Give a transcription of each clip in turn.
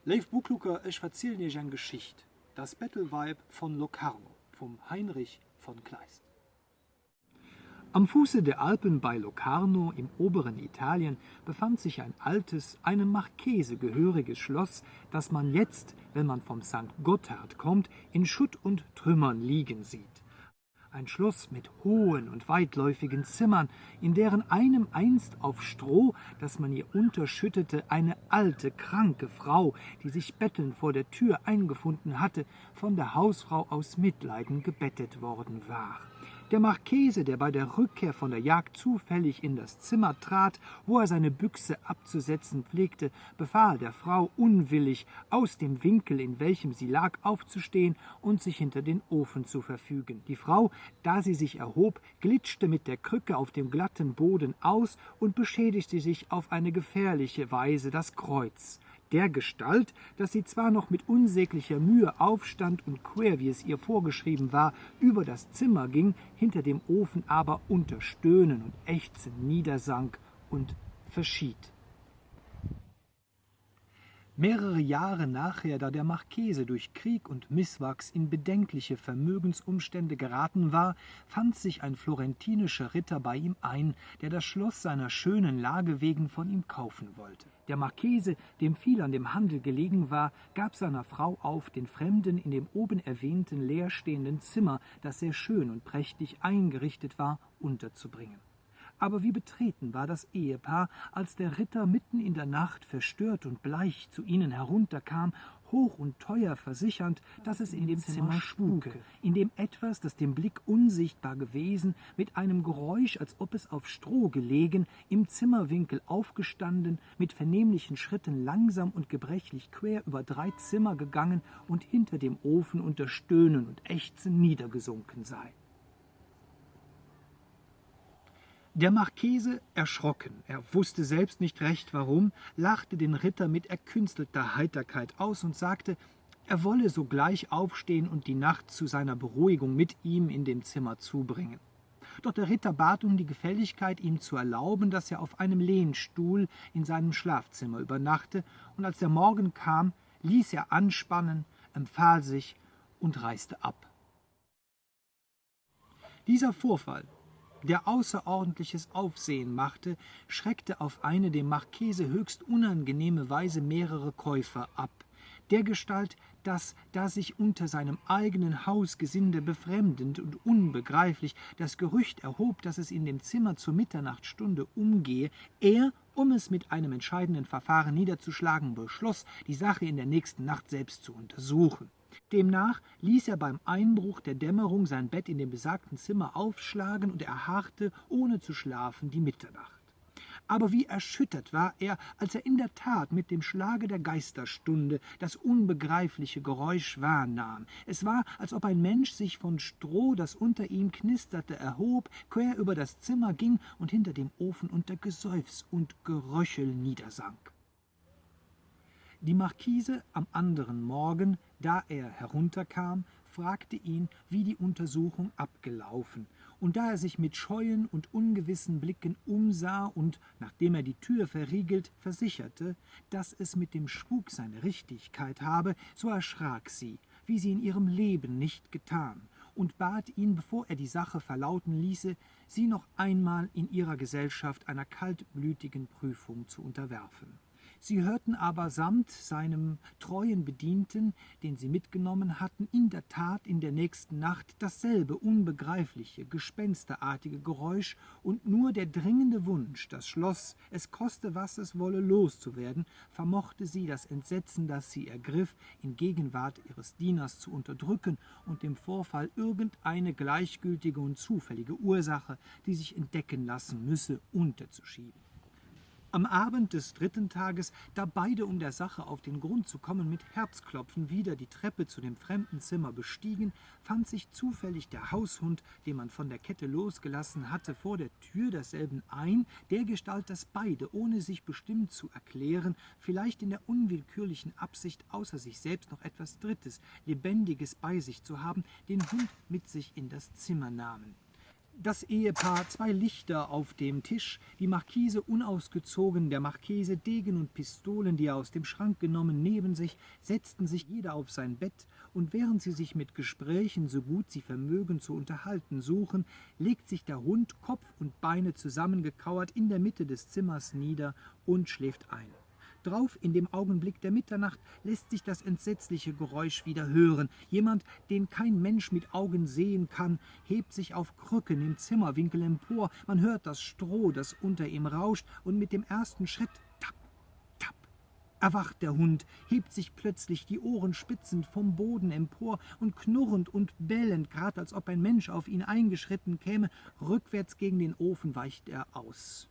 Leif Buchlucker, ich erzähle dir eine Geschichte. Das Bettelweib von Locarno, vom Heinrich von Kleist. Am Fuße der Alpen bei Locarno im oberen Italien befand sich ein altes, einem Marchese gehöriges Schloss, das man jetzt, wenn man vom St. Gotthard kommt, in Schutt und Trümmern liegen sieht. Ein Schloss mit hohen und weitläufigen Zimmern, in deren einem einst auf Stroh, das man ihr unterschüttete, eine alte, kranke Frau, die sich bettelnd vor der Tür eingefunden hatte, von der Hausfrau aus Mitleiden gebettet worden war. Der Marchese, der bei der Rückkehr von der Jagd zufällig in das Zimmer trat, wo er seine Büchse abzusetzen pflegte, befahl der Frau unwillig, aus dem Winkel, in welchem sie lag, aufzustehen und sich hinter den Ofen zu verfügen. Die Frau, da sie sich erhob, glitschte mit der Krücke auf dem glatten Boden aus und beschädigte sich auf eine gefährliche Weise das Kreuz. Dergestalt, dass sie zwar noch mit unsäglicher Mühe aufstand und quer, wie es ihr vorgeschrieben war, über das Zimmer ging, hinter dem Ofen aber unter Stöhnen und Ächzen niedersank und verschied. Mehrere Jahre nachher, da der Marchese durch Krieg und Misswachs in bedenkliche Vermögensumstände geraten war, fand sich ein florentinischer Ritter bei ihm ein, der das Schloss seiner schönen Lage wegen von ihm kaufen wollte. Der Marchese, dem viel an dem Handel gelegen war, gab seiner Frau auf, den Fremden in dem oben erwähnten leerstehenden Zimmer, das sehr schön und prächtig eingerichtet war, unterzubringen. Aber wie betreten war das Ehepaar, als der Ritter mitten in der Nacht verstört und bleich zu ihnen herunterkam, hoch und teuer versichernd, dass es in dem Zimmer spuke, in dem etwas, das dem Blick unsichtbar gewesen, mit einem Geräusch, als ob es auf Stroh gelegen, im Zimmerwinkel aufgestanden, mit vernehmlichen Schritten langsam und gebrechlich quer über 3 Zimmer gegangen und hinter dem Ofen unter Stöhnen und Ächzen niedergesunken sei. Der Marchese, erschrocken, er wusste selbst nicht recht warum, lachte den Ritter mit erkünstelter Heiterkeit aus und sagte, er wolle sogleich aufstehen und die Nacht zu seiner Beruhigung mit ihm in dem Zimmer zubringen. Doch der Ritter bat um die Gefälligkeit, ihm zu erlauben, dass er auf einem Lehnstuhl in seinem Schlafzimmer übernachte, und als der Morgen kam, ließ er anspannen, empfahl sich und reiste ab. Dieser Vorfall, der außerordentliches Aufsehen machte, schreckte auf eine dem Marchese höchst unangenehme Weise mehrere Käufer ab, dergestalt, dass, da sich unter seinem eigenen Hausgesinde befremdend und unbegreiflich das Gerücht erhob, dass es in dem Zimmer zur Mitternachtsstunde umgehe, er, um es mit einem entscheidenden Verfahren niederzuschlagen, beschloss, die Sache in der nächsten Nacht selbst zu untersuchen. Demnach ließ er beim Einbruch der Dämmerung sein Bett in dem besagten Zimmer aufschlagen und er harrte, ohne zu schlafen, die Mitternacht. Aber wie erschüttert war er, als er in der Tat mit dem Schlage der Geisterstunde das unbegreifliche Geräusch wahrnahm. Es war, als ob ein Mensch sich von Stroh, das unter ihm knisterte, erhob, quer über das Zimmer ging und hinter dem Ofen unter Geseufz und Geröchel niedersank. Die Marquise am anderen Morgen, da er herunterkam, fragte ihn, wie die Untersuchung abgelaufen, und da er sich mit scheuen und ungewissen Blicken umsah und, nachdem er die Tür verriegelt, versicherte, dass es mit dem Spuk seine Richtigkeit habe, so erschrak sie, wie sie in ihrem Leben nicht getan, und bat ihn, bevor er die Sache verlauten ließe, sie noch einmal in ihrer Gesellschaft einer kaltblütigen Prüfung zu unterwerfen. Sie hörten aber samt seinem treuen Bedienten, den sie mitgenommen hatten, in der Tat in der nächsten Nacht dasselbe unbegreifliche, gespensterartige Geräusch, und nur der dringende Wunsch, das Schloss, es koste, was es wolle, loszuwerden, vermochte sie, das Entsetzen, das sie ergriff, in Gegenwart ihres Dieners zu unterdrücken und dem Vorfall irgendeine gleichgültige und zufällige Ursache, die sich entdecken lassen müsse, unterzuschieben. Am Abend des 3. Tages, da beide, um der Sache auf den Grund zu kommen, mit Herzklopfen wieder die Treppe zu dem fremden Zimmer bestiegen, fand sich zufällig der Haushund, den man von der Kette losgelassen hatte, vor der Tür desselben ein, dergestalt, dass beide, ohne sich bestimmt zu erklären, vielleicht in der unwillkürlichen Absicht, außer sich selbst noch etwas Drittes, Lebendiges bei sich zu haben, den Hund mit sich in das Zimmer nahmen. Das Ehepaar, 2 Lichter auf dem Tisch, die Marquise unausgezogen, der Marchese Degen und Pistolen, die er aus dem Schrank genommen, neben sich, setzten sich jeder auf sein Bett, und während sie sich mit Gesprächen, so gut sie vermögen, zu unterhalten suchen, legt sich der Hund, Kopf und Beine zusammengekauert, in der Mitte des Zimmers nieder und schläft ein. Drauf, in dem Augenblick der Mitternacht, lässt sich das entsetzliche Geräusch wieder hören. Jemand, den kein Mensch mit Augen sehen kann, hebt sich auf Krücken im Zimmerwinkel empor. Man hört das Stroh, das unter ihm rauscht, und mit dem ersten Schritt, tapp, tapp, erwacht der Hund, hebt sich plötzlich, die Ohren spitzend, vom Boden empor und knurrend und bellend, grad als ob ein Mensch auf ihn eingeschritten käme, rückwärts gegen den Ofen weicht er aus.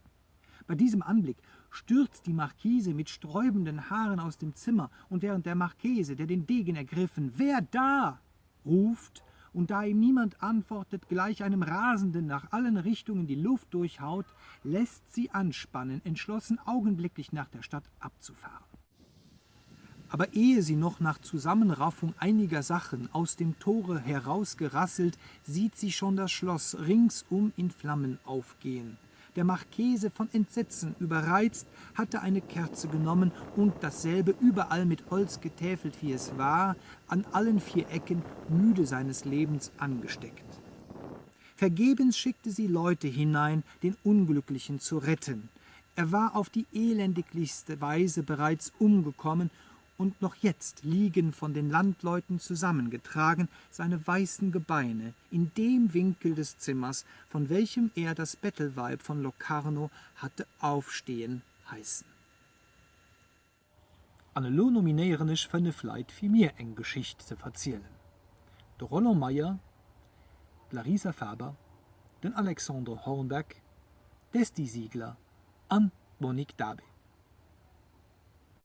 Bei diesem Anblick stürzt die Marquise mit sträubenden Haaren aus dem Zimmer, und während der Marchese, der den Degen ergriffen, »Wer da?« ruft, und da ihm niemand antwortet, gleich einem Rasenden nach allen Richtungen die Luft durchhaut, lässt sie anspannen, entschlossen, augenblicklich nach der Stadt abzufahren. Aber ehe sie noch nach Zusammenraffung einiger Sachen aus dem Tore herausgerasselt, sieht sie schon das Schloss ringsum in Flammen aufgehen. Der Marchese, von Entsetzen überreizt, hatte eine Kerze genommen und dasselbe, überall mit Holz getäfelt wie es war, an allen 4 Ecken, müde seines Lebens, angesteckt. Vergebens schickte sie Leute hinein, den Unglücklichen zu retten. Er war auf die elendiglichste Weise bereits umgekommen, und noch jetzt liegen von den Landleuten zusammengetragen seine weißen Gebeine in dem Winkel des Zimmers, von welchem er das Bettelweib von Locarno hatte aufstehen heißen. An lo nominieren ich fënne Fleit viel mir eng Geschicht zu verzielen. Der Roland Meyer, Larisa Faber, den Alexander Hornberg, Desti Siegler an Monique Dabe.